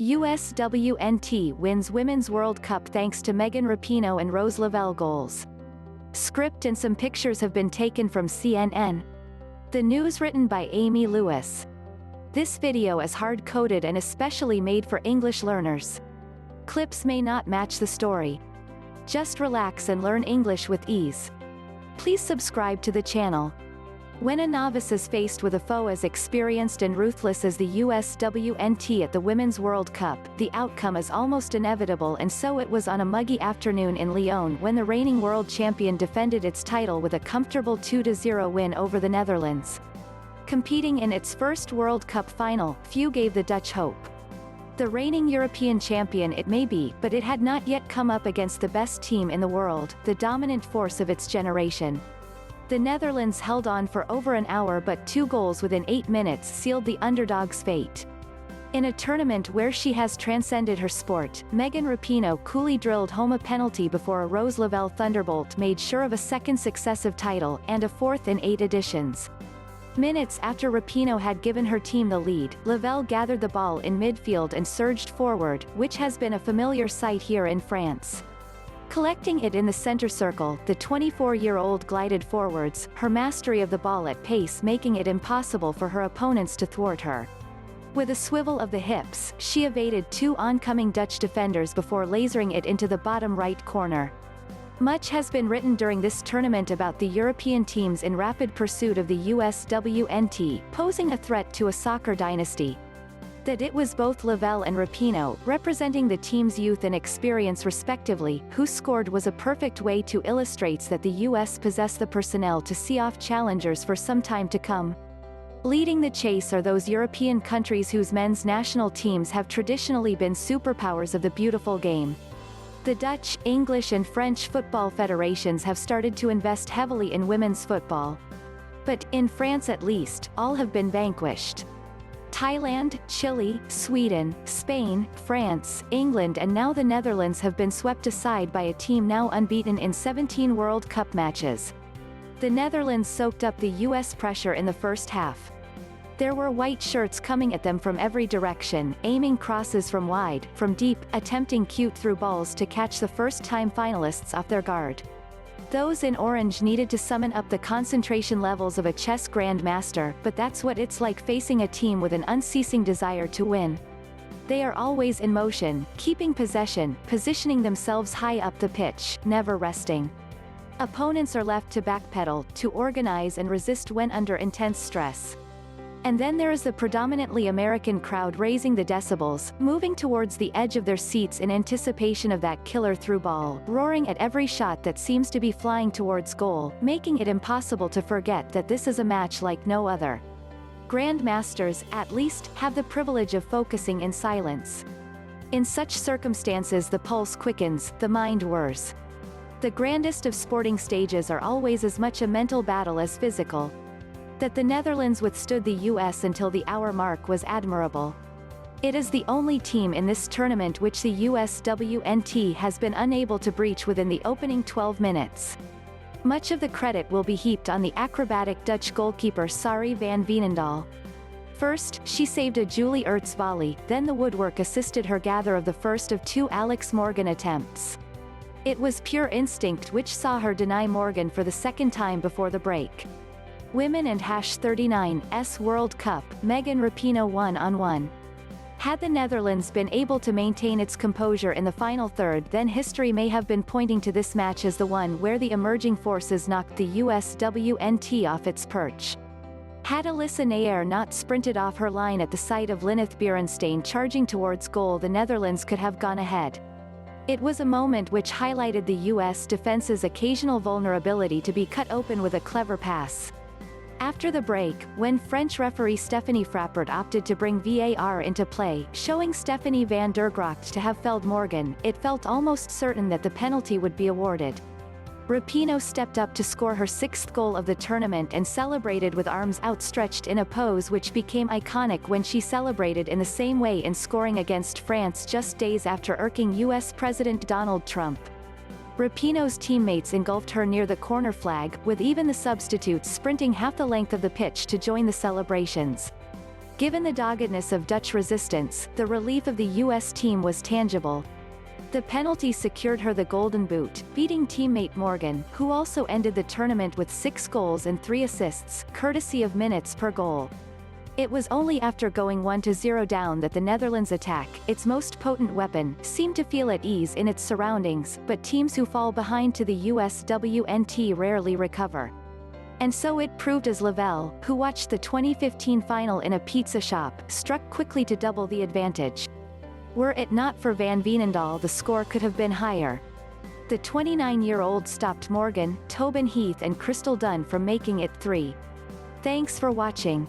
USWNT wins Women's World Cup thanks to Rapinoe and Rose Lavelle goals. Script and some pictures have been taken from CNN. The news written by Amy Lewis. This video is hard-coded and especially made for English learners. Clips may not match the story. Just relax and learn English with ease. Please subscribe to the channel. When a novice is faced with a foe as experienced and ruthless as the USWNT at the Women's World Cup, the outcome is almost inevitable, and so it was on a muggy afternoon in Lyon when the reigning world champion defended its title with a comfortable 2-0 win over the Netherlands. Competing in its first World Cup final, few gave the Dutch hope. The reigning European champion it may be, but it had not yet come up against the best team in the world, the dominant force of its generation. The Netherlands held on for over an hour, but 2 goals within 8 minutes sealed the underdog's fate. In a tournament where she has transcended her sport, Rapinoe coolly drilled home a penalty before a Rose Lavelle thunderbolt made sure of a second successive title, and a fourth in 8 editions. Minutes after Rapinoe had given her team the lead, Lavelle gathered the ball in midfield and surged forward, which has been a familiar sight here in France. Collecting it in the center circle, the 24-year-old glided forwards, her mastery of the ball at pace making it impossible for her opponents to thwart her. With a swivel of the hips, she evaded 2 oncoming Dutch defenders before lasering it into the bottom right corner. Much has been written during this tournament about the European teams in rapid pursuit of the USWNT, posing a threat to a soccer dynasty. That it was both Lavelle and Rapinoe, representing the team's youth and experience respectively, who scored was a perfect way to illustrate that the US possess the personnel to see off challengers for some time to come. Leading the chase are those European countries whose men's national teams have traditionally been superpowers of the beautiful game. The Dutch, English and French football federations have started to invest heavily in women's football. But, in France at least, all have been vanquished. Thailand, Chile, Sweden, Spain, France, England and now the Netherlands have been swept aside by a team now unbeaten in 17 World Cup matches. The Netherlands soaked up the US pressure in the first half. There were white shirts coming at them from every direction, aiming crosses from wide, from deep, attempting cute through balls to catch the first-time finalists off their guard. Those in orange needed to summon up the concentration levels of a chess grandmaster, but that's what it's like facing a team with an unceasing desire to win. They are always in motion, keeping possession, positioning themselves high up the pitch, never resting. Opponents are left to backpedal, to organize and resist when under intense stress. And then there is the predominantly American crowd raising the decibels, moving towards the edge of their seats in anticipation of that killer through ball, roaring at every shot that seems to be flying towards goal, making it impossible to forget that this is a match like no other. Grandmasters, at least, have the privilege of focusing in silence. In such circumstances the pulse quickens, the mind whirs. The grandest of sporting stages are always as much a mental battle as physical. That the Netherlands withstood the US until the hour mark was admirable. It is the only team in this tournament which the USWNT has been unable to breach within the opening 12 minutes. Much of the credit will be heaped on the acrobatic Dutch goalkeeper Sarri van Veenendaal. First, she saved a Julie Ertz volley, then the woodwork assisted her gather of the first of 2 Alex Morgan attempts. It was pure instinct which saw her deny Morgan for the second time before the break. Women and #39's World Cup, Rapinoe 1-on-1. Had the Netherlands been able to maintain its composure in the final third, then history may have been pointing to this match as the one where the emerging forces knocked the USWNT off its perch. Had Alyssa Nair not sprinted off her line at the sight of Lineth Berenstain charging towards goal, the Netherlands could have gone ahead. It was a moment which highlighted the US defense's occasional vulnerability to be cut open with a clever pass. After the break, when French referee Stephanie Frappart opted to bring VAR into play, showing Stephanie van der Gracht to have felled Morgan, it felt almost certain that the penalty would be awarded. Rapinoe stepped up to score her 6th goal of the tournament and celebrated with arms outstretched in a pose which became iconic when she celebrated in the same way in scoring against France just days after irking US President Donald Trump. Rapinoe's teammates engulfed her near the corner flag, with even the substitutes sprinting half the length of the pitch to join the celebrations. Given the doggedness of Dutch resistance, the relief of the U.S. team was tangible. The penalty secured her the Golden Boot, beating teammate Morgan, who also ended the tournament with 6 goals and 3 assists, courtesy of minutes per goal. It was only after going 1-0 down that the Netherlands' attack, its most potent weapon, seemed to feel at ease in its surroundings, but teams who fall behind to the USWNT rarely recover. And so it proved as Lavelle, who watched the 2015 final in a pizza shop, struck quickly to double the advantage. Were it not for Van Veenendaal, the score could have been higher. The 29-year-old stopped Morgan, Tobin Heath and Crystal Dunn from making it 3. Thanks for watching.